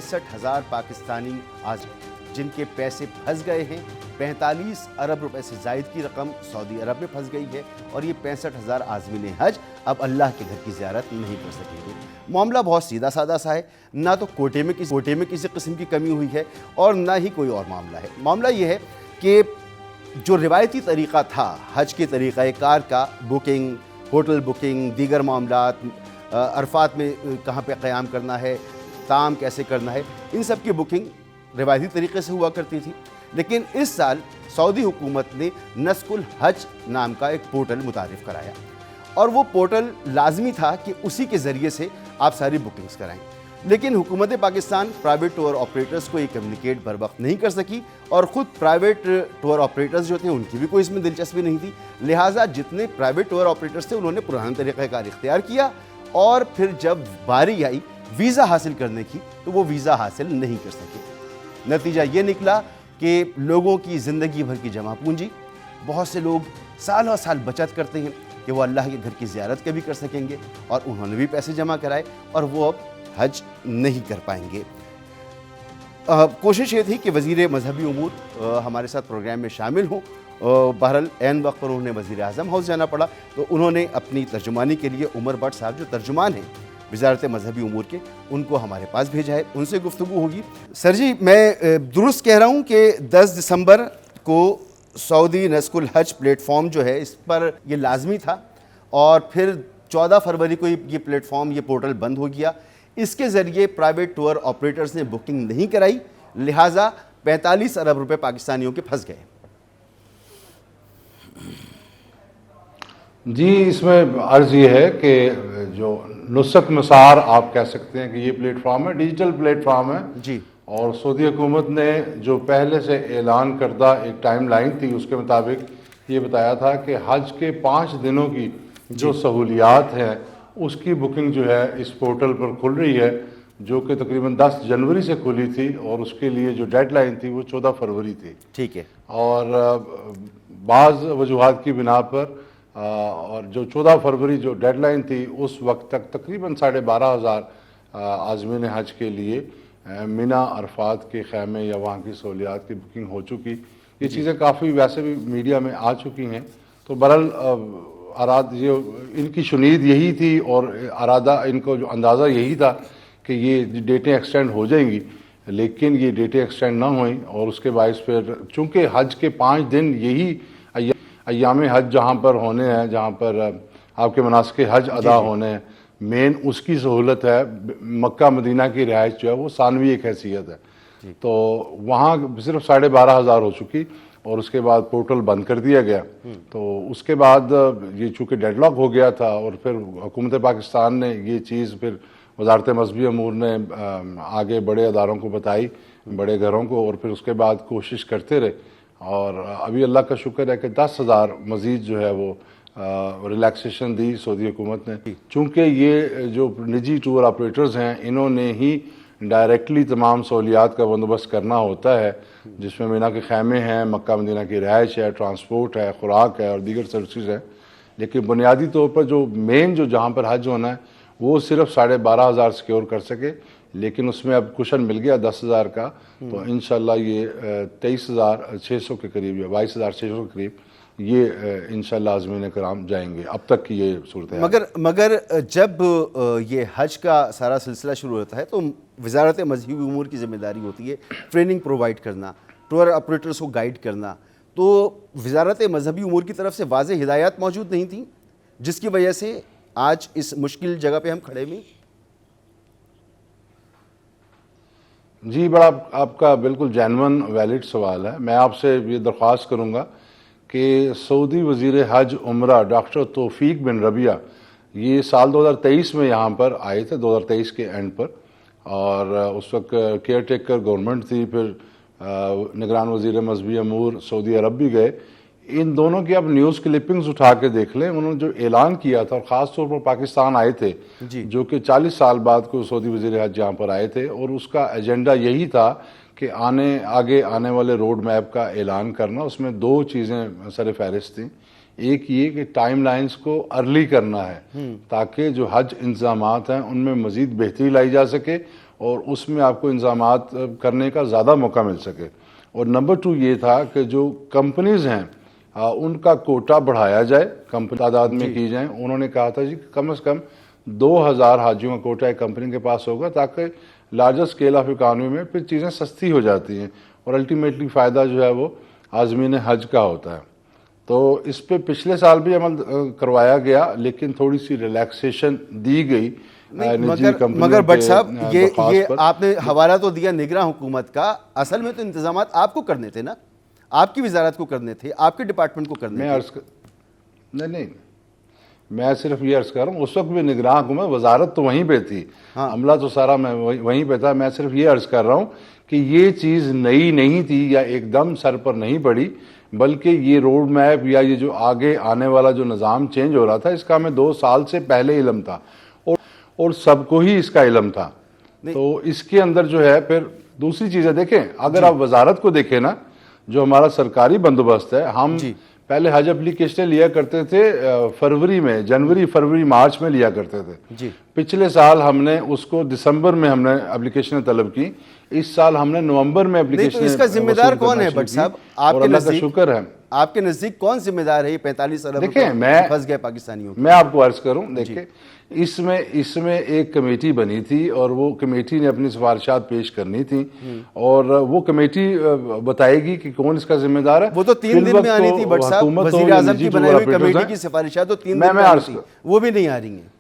65,000 पाकिस्तानी आज जिनके पैसे फंस गए हैं। 45 अरब रुपए से जायद की रकम सऊदी अरब में फंस गई है और ये 65,000 आज़मीन हज अब अल्लाह के घर की ज़ियारत नहीं कर सकेंगे। मामला बहुत सीधा साधा सा है, ना तो कोटे में किसी किस्म की कमी हुई है और ना ही कोई और मामला है। मामला ये है कि जो रिवायती तरीक़ा था हज के तरीक़ाकार का, बुकिंग, होटल बुकिंग, दीगर मामलात, अरफात में कहाँ पे क़याम करना है, ताम कैसे करना है, इन सब की बुकिंग रिवायती तरीके से हुआ करती थी। लेकिन इस साल सऊदी हुकूमत ने नस्कुल हज नाम का एक पोर्टल मुतारिफ़ कराया और वो पोर्टल लाजमी था कि उसी के ज़रिए से आप सारी बुकिंग्स कराएं। लेकिन हुकूमत पाकिस्तान प्राइवेट टूर ऑपरेटर्स को ये कम्युनिकेट बर वक्त नहीं कर सकी और ख़ुद प्राइवेट टूर ऑपरेटर्स जो थे उनकी भी कोई इसमें दिलचस्पी नहीं थी। लिहाजा जितने प्राइवेट टूर ऑपरेटर्स थे उन्होंने पुराना तरीक़ाकार इख्तियार किया और फिर जब बारी आई वीज़ा हासिल करने की तो वो वीज़ा हासिल नहीं कर सके। नतीजा ये निकला कि लोगों की ज़िंदगी भर की जमा पूंजी, बहुत से लोग सालों साल बचत करते हैं कि वो अल्लाह के घर की ज़ियारत कभी कर सकेंगे और उन्होंने भी पैसे जमा कराए और वो अब हज नहीं कर पाएंगे। कोशिश ये थी कि वज़ीर मजहबी उमूर हमारे साथ प्रोग्राम में शामिल हों। बहरहाल ऐन वक्त पर उन्हें वज़ीर आज़म हाउस जाना पड़ा तो उन्होंने अपनी तर्जुमानी के लिए उमर भट्ट साहब जो तर्जुमान हैं वज़ारत मजहबी उमूर के, उनको हमारे पास भेजा है, उनसे गुफ्तगू होगी। सर जी, मैं दुरुस्त कह रहा हूँ कि 10 दिसंबर को सऊदी नस्कुल हज प्लेटफॉर्म जो है इस पर ये लाजमी था और फिर 14 फरवरी को ये प्लेटफॉर्म, ये पोर्टल बंद हो गया। इसके ज़रिए प्राइवेट टूर ऑपरेटर्स ने बुकिंग नहीं कराई, लिहाजा 45 अरब रुपए पाकिस्तानियों के फंस गए। जी, इसमें अर्ज़ ये है कि जो नुसरत मसार आप कह सकते हैं कि ये प्लेटफॉर्म है, डिजिटल प्लेटफॉर्म है जी। और सऊदी हुकूमत ने जो पहले से ऐलान करदा एक टाइम लाइन थी उसके मुताबिक ये बताया था कि हज के 5 दिनों की जो सहूलियात हैं उसकी बुकिंग जो है इस पोर्टल पर खुल रही है, जो कि तकरीबन 10 जनवरी से खुली थी और उसके लिए जो डेडलाइन थी वो 14 फरवरी थी। ठीक है। और बाज़ वजूहात की बिना पर और जो 14 फरवरी जो डेडलाइन थी उस वक्त तक तकरीबन 12,500 आज़मीन हज के लिए मिना अरफात के ख़ैमे या वहाँ की सहूलियात की बुकिंग हो चुकी। ये चीज़ें काफ़ी वैसे भी मीडिया में आ चुकी हैं। तो बहरहाल ये इनकी शुनीद यही थी और अरादा इनको जो अंदाज़ा यही था कि ये डेटें एक्सटेंड हो जाएंगी, लेकिन ये डेटें एक्सटेंड ना हुई और उसके बायस फिर चूँकि हज के 5 दिन यही अय्याम हज जहाँ पर होने हैं, जहाँ पर आपके मनासिक हज अदा होने हैं, मेन उसकी सहूलत है। मक्का मदीना की रिहाइश जो है वो सानवी एक हैसियत है, तो वहाँ सिर्फ 12,500 हो चुकी और उसके बाद पोर्टल बंद कर दिया गया। तो उसके बाद ये चूँकि डेडलॉक हो गया था और फिर हुकूमत पाकिस्तान ने ये चीज़ फिर वज़ारत मजहबी अमूर ने आगे बड़े अदारों को बताई, बड़े घरों को, और फिर उसके बाद कोशिश करते रहे और अभी अल्लाह का शुक्र है कि 10,000 मज़ीद जो है वो रिलैक्सेशन दी सऊदी हुकूमत ने। चूँकि ये जो निजी टूर ऑपरेटर्स हैं इन्होंने ही डायरेक्टली तमाम सहूलियात का बंदोबस्त करना होता है, जिसमें मीना के खैमे हैं, मक्का मदीना की रिहाइश है, ट्रांसपोर्ट है, खुराक है और दीगर सर्विसेज है। लेकिन बुनियादी तौर पर जो मेन जो जहाँ पर हज होना है वो सिर्फ 12,500 सिक्योर कर सके, लेकिन उसमें अब कुशन मिल गया 10,000 का, तो इंशाल्लाह ये 23,600 के करीब या 22,600 के करीब ये इंशाल्लाह आज़मीन कराम जाएंगे। अब तक की ये सूरत है। मगर जब ये हज का सारा सिलसिला शुरू होता है तो वज़ारत मजहबी उमूर की ज़िम्मेदारी होती है ट्रेनिंग प्रोवाइड करना, टूर ऑपरेटर्स को गाइड करना। तो वज़ारत मजहबी उमूर की तरफ से वाज़ेह हिदायत मौजूद नहीं थी, जिसकी वजह से आज इस मुश्किल जगह पे हम खड़े हुए। जी, बड़ा आपका बिल्कुल जेन्युइन वैलिड सवाल है। मैं आपसे ये दरख्वास्त करूँगा कि सऊदी वज़ीर हज उम्रा डॉक्टर तौफीक बिन रबिया ये साल 2023 में यहाँ पर आए थे, 2023 के एंड पर, और उस वक्त केयर टेकर गवर्नमेंट थी। फिर निगरान वज़ीर मजहबी अमूर सऊदी अरब भी गए। इन दोनों की आप न्यूज़ क्लिपिंग्स उठा के देख लें, उन्होंने जो ऐलान किया था, और ख़ास तौर पर पाकिस्तान आए थे जो कि 40 साल बाद को सऊदी वज़ीर हज यहाँ पर आए थे, और उसका एजेंडा यही था कि आगे आने वाले रोड मैप का ऐलान करना। उसमें 2 चीज़ें सर फहरिस्त थी। एक ये कि टाइम लाइन्स को अर्ली करना है ताकि जो हज इंतजामात हैं उनमें मज़ीद बेहतरी लाई जा सके और उसमें आपको इंतजामात करने का ज़्यादा मौका मिल सके। और नंबर 2 ये था कि जो कंपनीज़ हैं उनका कोटा बढ़ाया जाए, कंपनी तादाद में की जाए। उन्होंने कहा था जी कम से कम 2000 हाजियों का कोटा एक कंपनी के पास होगा, ताकि लार्जर स्केल ऑफ इकानमी में फिर चीज़ें सस्ती हो जाती हैं और अल्टीमेटली फ़ायदा जो है वो आज़मीन हज का होता है। तो इस पे पिछले साल भी अमल करवाया गया, लेकिन थोड़ी सी रिलैक्सेशन दी गई मगर भट्ट साहब ये आपने हवाला तो दिया निगरान हुकूमत का, असल में तो इंतजामात आपको करने थे ना, आपकी वजारत को करने थे, आपके डिपार्टमेंट को करने थे। नहीं, मैं सिर्फ ये अर्ज कर रहा हूँ, उस वक्त भी निगरान हुकूमत वजारत तो वहीं पे थी, हाँ। अमला तो सारा मैं वहीं पे था। मैं सिर्फ ये अर्ज कर रहा हूँ कि ये चीज़ नई नहीं थी या एकदम सर पर नहीं पड़ी, बल्कि ये रोड मैप या ये जो आगे आने वाला जो निज़ाम चेंज हो रहा था, इसका हमें 2 साल से पहले इल्म था और सबको ही इसका इल्म था। तो इसके अंदर जो है फिर दूसरी चीज़ें देखें, अगर आप वजारत को देखें ना, जो हमारा सरकारी बंदोबस्त है, हम पहले हज एप्लीकेशनें लिया करते थे फरवरी में, जनवरी फरवरी मार्च में लिया करते थे जी। पिछले साल हमने उसको दिसंबर में हमने एप्लीकेशनें तलब की, इस साल हमने नवंबर में एप्लीकेशन। तो इसका जिम्मेदार कौन है भट्ट साहब? आपके नजदीक शुक्र है, आपके नजदीक कौन जिम्मेदार है? 45 अरब देखिए, मैं फंस गए पाकिस्तानियों। मैं आपको अर्ज करूं, देखिए इसमें एक कमेटी बनी थी और वो कमेटी ने अपनी सिफारिशात पेश करनी थी और वो कमेटी बताएगी कि कौन इसका जिम्मेदार है। वो तो 3 दिन में आनी थी भट्ट साहब, वज़ीर आज़म की बनाई हुई कमेटी की सिफारिशात तो 3 दिन में आनी थी, वो भी नहीं आ रही हैं।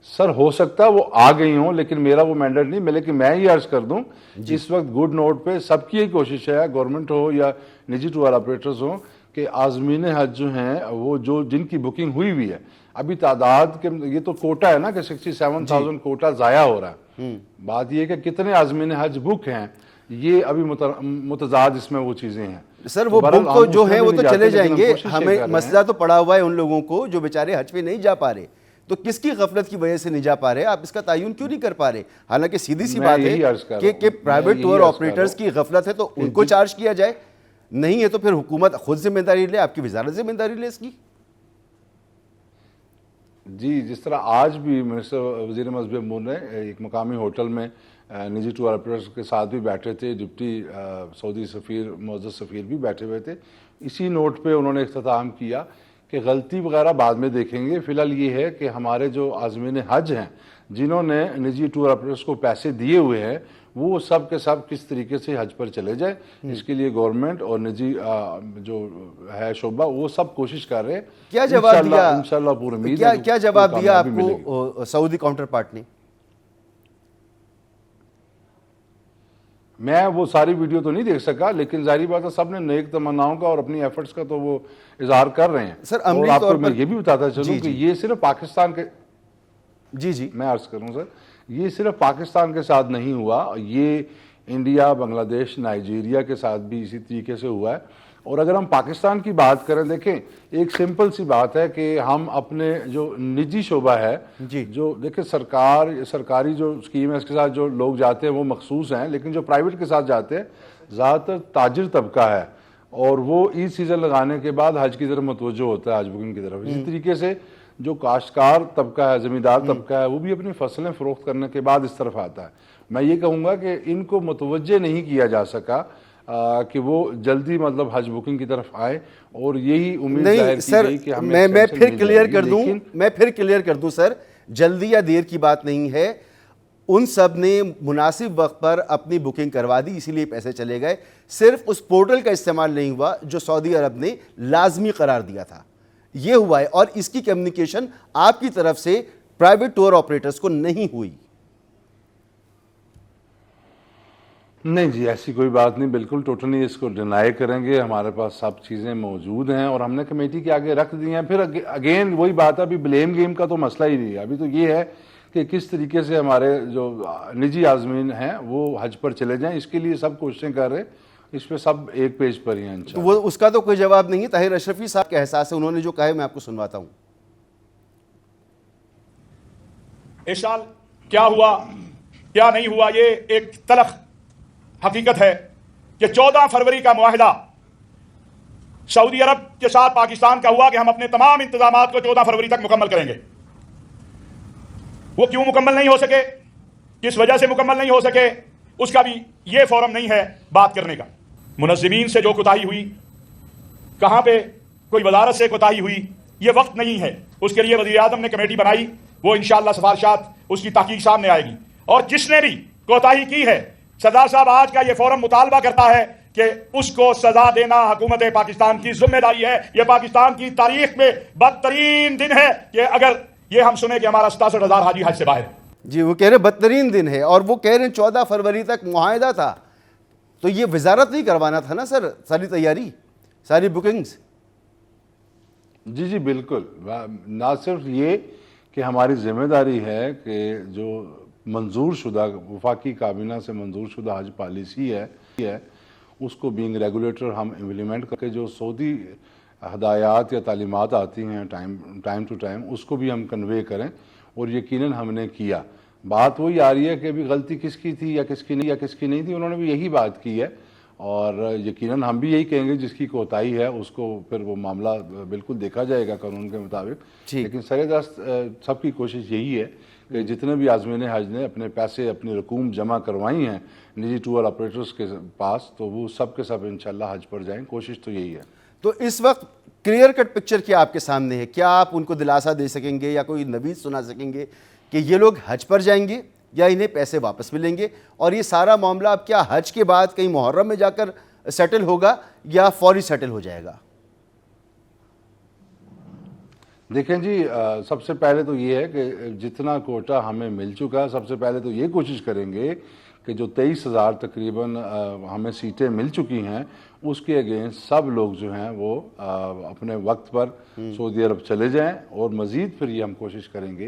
सर हो सकता है वो आ गई हों, लेकिन मेरा वो मैंडेट नहीं, लेकिन मैं ये अर्ज कर दूं, इस वक्त गुड नोट पे सबकी यही कोशिश है, गवर्नमेंट हो या निजी टूर ऑपरेटर्स हो, कि आज़मीन हज जो हैं वो जो जिनकी बुकिंग हुई हुई है, अभी तादाद के ये तो कोटा है ना कि 67,000 कोटा ज़ाया हो रहा है। बात ये कि कितने आज़मीन हज बुक हैं, ये अभी मुतजाद इसमें वो चीज़ें हैं। सर वो बुक तो जो है वो तो चले जाएंगे, हमें मसला तो पड़ा हुआ है उन लोगों को जो बेचारे हज पे नहीं जा पा रहे। तो किसकी गफलत की वजह से नहीं जा पा रहे? आप इसका तायुन क्यों नहीं कर पा रहे? हालांकि सीधी सी बात है कि प्राइवेट टूर ऑपरेटर्स की गफलत है तो उनको चार्ज किया जाए, नहीं है तो फिर हुकूमत खुद जिम्मेदारी ले, आपकी वजारत जिम्मेदारी ले इसकी। जी, जिस तरह आज भी मिनिस्टर वज़ीर मज़हब अमूर ने एक मकामी होटल में निजी टूर ऑपरेटर्स के साथ भी बैठे थे, डिप्टी सऊदी सफ़ीर मोअज़्ज़ज़ सफ़ीर भी बैठे हुए थे, इसी नोट पे उन्होंने इख्तिताम किया कि गलती वगैरह बाद में देखेंगे। फ़िलहाल ये है कि हमारे जो आज़मीन हज हैं जिन्होंने निजी टूर ऑपरेटर्स को पैसे दिए हुए हैं, वो सब के सब किस तरीके से हज पर चले जाए, इसके लिए गवर्नमेंट और निजी जो है शोबा वो सब कोशिश कर रहे हैं। क्या जवाब दिया इंशाल्लाह? पूरी उम्मीद है। क्या जवाब दिया आपको सऊदी काउंटर पार्ट ने? मैं वो सारी वीडियो तो नहीं देख सका, लेकिन जाहिर बात है सब ने नेक तमन्नाओं का और अपनी एफर्ट्स का तो वो इजहार कर रहे हैं। सर और आपको मैं ये भी बताता चलूं कि ये सिर्फ पाकिस्तान के जी मैं अर्ज करूं सर, ये सिर्फ पाकिस्तान के साथ नहीं हुआ, ये इंडिया, बांग्लादेश, नाइजीरिया के साथ भी इसी तरीके से हुआ है। और अगर हम पाकिस्तान की बात करें, देखें एक सिंपल सी बात है कि हम अपने जो निजी शोबा है जो देखें सरकारी जो स्कीम है इसके साथ जो लोग जाते हैं वो मखसूस हैं, लेकिन जो प्राइवेट के साथ जाते हैं ज़्यादातर ताजिर तबका है और वो ईद सीज़न लगाने के बाद हज की तरफ मुतवज्जो होता है, हज बुकिंग की तरफ। इसी तरीके से जो काश्तकार तबका है, ज़मींदार तबका है, वो भी अपनी फसलें फ़रोख्त करने के बाद इस तरफ आता है। मैं ये कहूँगा कि इनको मुतवज्जे नहीं किया जा सका कि वो जल्दी मतलब हज बुकिंग की तरफ आए और यही उम्मीद जाहिर की गई कि हमें मैं फिर क्लियर कर दूं सर, जल्दी या देर की बात नहीं है, उन सब ने मुनासिब वक्त पर अपनी बुकिंग करवा दी, इसीलिए पैसे चले गए। सिर्फ उस पोर्टल का इस्तेमाल नहीं हुआ जो सऊदी अरब ने लाजमी करार दिया था, ये हुआ है, और इसकी कम्युनिकेशन आपकी तरफ से प्राइवेट टूर ऑपरेटर्स को नहीं हुई। नहीं जी, ऐसी कोई बात नहीं, बिल्कुल टोटली इसको डिनाई करेंगे। हमारे पास सब चीज़ें मौजूद हैं और हमने कमेटी के आगे रख दी हैं। फिर अगेन वही बात है, अभी ब्लेम गेम का तो मसला ही नहीं है। अभी तो ये है कि किस तरीके से हमारे जो निजी आज़मीन हैं वो हज पर चले जाएं, इसके लिए सब कोशिशें कर रहे हैं। इस पर सब एक पेज पर ही हैं। तो वो उसका तो कोई जवाब नहीं है। ताहिर अशरफी साहब का एहसास है, उन्होंने जो कहा है मैं आपको सुनवाता हूँ। इस साल क्या हुआ क्या नहीं हुआ, ये एक तलख हकीकत है कि 14 फरवरी का मुआहिदा सऊदी अरब के साथ पाकिस्तान का हुआ कि हम अपने तमाम इंतजामात को 14 फरवरी तक मुकम्मल करेंगे। वो क्यों मुकम्मल नहीं हो सके? किस वजह से मुकम्मल नहीं हो सके, उसका भी ये फोरम नहीं है बात करने का। मुनज़्ज़मीन से जो कोताही हुई, कहां पे कोई वजारत से कोताही हुई, ये वक्त नहीं है। उसके लिए वज़ीर आज़म ने कमेटी बनाई, वो इंशाअल्लाह सिफारिशात उसकी तहकीक सामने आएगी। और जिसने भी कोताही की है, सरदार साहब आज का ये फोरम मुतालबा करता है कि उसको सजा देना हुकूमत पाकिस्तान की जिम्मेदारी है। ये पाकिस्तान की तारीख में बदतरीन दिन है कि अगर ये हम सुने कि हमारा 67,000 हाजी हज से बाहर है। जी, वो कह रहे बदतरीन दिन है, और वो कह रहे हैं 14 फरवरी तक मुआहिदा था, तो ये वजारत नहीं करवाना था ना सर, सारी तैयारी, सारी बुकिंग्स। जी जी बिल्कुल, ना सिर्फ ये कि हमारी जिम्मेदारी है कि जो मंजूर शुदा वफाकी काबीना से मंजूर शुदा हज पॉलिसी है उसको बीइंग रेगुलेटर हम इम्प्लीमेंट करके जो सऊदी हदायत या तालीमात आती हैं टाइम टू टाइम उसको भी हम कन्वे करें, और यकीनन हमने किया। बात वही आ रही है कि अभी गलती किसकी थी या किसकी नहीं थी, उन्होंने भी यही बात की है, और यकीनन हम भी यही कहेंगे जिसकी कोताही है उसको फिर वो मामला बिल्कुल देखा जाएगा कानून के मुताबिक। लेकिन सरेदस्त सबकी कोशिश यही है कि जितने भी आज़मीन हज ने अपने पैसे, अपनी रकूम जमा करवाई हैं निजी टूर ऑपरेटर्स के पास, तो वो सब के सब इंशाल्लाह हज पर जाएं। कोशिश तो यही है। तो इस वक्त क्लियर कट पिक्चर क्या आपके सामने है? क्या आप उनको दिलासा दे सकेंगे या कोई नवीद सुना सकेंगे कि ये लोग हज पर जाएंगे या इन्हें पैसे वापस मिलेंगे? और ये सारा मामला अब क्या हज के बाद कहीं मुहर्रम में जाकर सेटल होगा या फौरी सेटल हो जाएगा? देखें जी, सबसे पहले तो ये है कि जितना कोटा हमें मिल चुका है, सबसे पहले तो ये कोशिश करेंगे कि जो 23,000 तकरीबन हमें सीटें मिल चुकी हैं उसके अगेंस्ट सब लोग जो हैं वो अपने वक्त पर सऊदी अरब चले जाएं, और मज़ीद फिर ये हम कोशिश करेंगे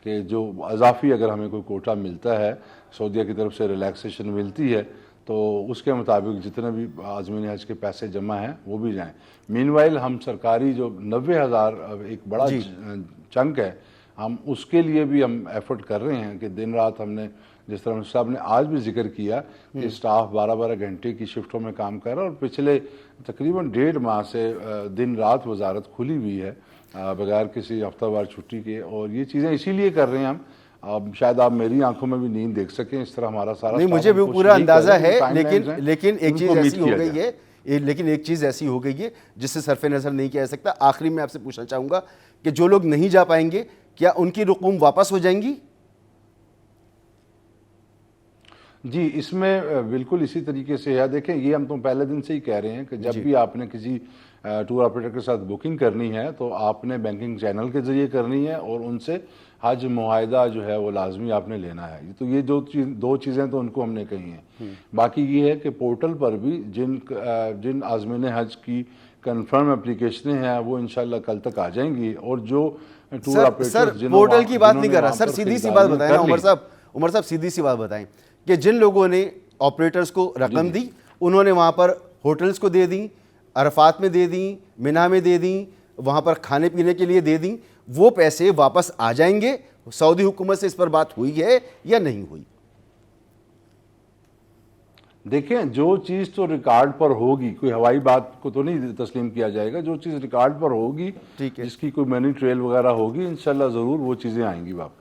कि जो अजाफी अगर हमें कोई कोटा मिलता है, सऊदीया की तरफ से रिलैक्सेशन मिलती है, तो उसके मुताबिक जितने भी आज़मीन हज के पैसे जमा हैं वो भी जाएं। मीनवाइल हम सरकारी जो 90,000 एक बड़ा चंक है, हम उसके लिए भी हम एफर्ट कर रहे हैं कि दिन रात हमने, जिस तरह साहब ने आज भी जिक्र किया कि स्टाफ 12-12 घंटे की शिफ्टों में काम कर रहा है, और पिछले तकरीबन 1.5 माह से दिन रात वजारत खुली हुई है बगैर किसी हफ्तावार छुट्टी के। और ये चीज़ें इसीलिए कर रहे हैं हम, अब शायद आप मेरी आंखों में भी नींद देख सकें, इस तरह हमारा सारा नहीं, मुझे भी पूरा अंदाजा है, लेकिन एक चीज़ ऐसी हो गई है, लेकिन एक चीज़ ऐसी हो गई है जिससे सरफे नज़र नहीं किया जा सकता। आखिरी में आपसे पूछना चाहूँगा कि जो लोग नहीं जा पाएंगे क्या उनकी रकूम वापस हो जाएंगी? जी, इसमें बिल्कुल इसी तरीके से है। देखें, ये हम तो पहले दिन से ही कह रहे हैं कि जब भी आपने किसी टूर ऑपरेटर के साथ बुकिंग करनी है तो आपने बैंकिंग चैनल के ज़रिए करनी है, और उनसे हज मुआहिदा जो है वो लाजमी आपने लेना है। तो ये दो चीज़ें तो उनको हमने कही हैं। बाकी ये है कि पोर्टल पर भी जिन आज़मीन हज की कन्फर्म एप्लीकेशनें हैं वो इंशाल्लाह कल तक आ जाएंगी, और जो टूर ऑपरेटर पोर्टल की बात नहीं कर रहा सर, सीधी सी बात बताएं ना उमर साहब, सीधी सी बात बताएं कि जिन लोगों ने ऑपरेटर्स को रकम दी, उन्होंने वहाँ पर होटल्स को दे दी, अरफात में दे दी, मिना में दे दी, वहाँ पर खाने पीने के लिए दे दी, वो पैसे वापस आ जाएंगे? सऊदी हुकूमत से इस पर बात हुई है या नहीं हुई? देखें, जो चीज़ तो रिकॉर्ड पर होगी, कोई हवाई बात को तो नहीं तस्लीम किया जाएगा, जो चीज़ रिकॉर्ड पर होगी, ठीक है, जिसकी कोई मनी ट्रेल वगैरह होगी, इंशाल्लाह ज़रूर वो चीज़ें आएंगी वापस।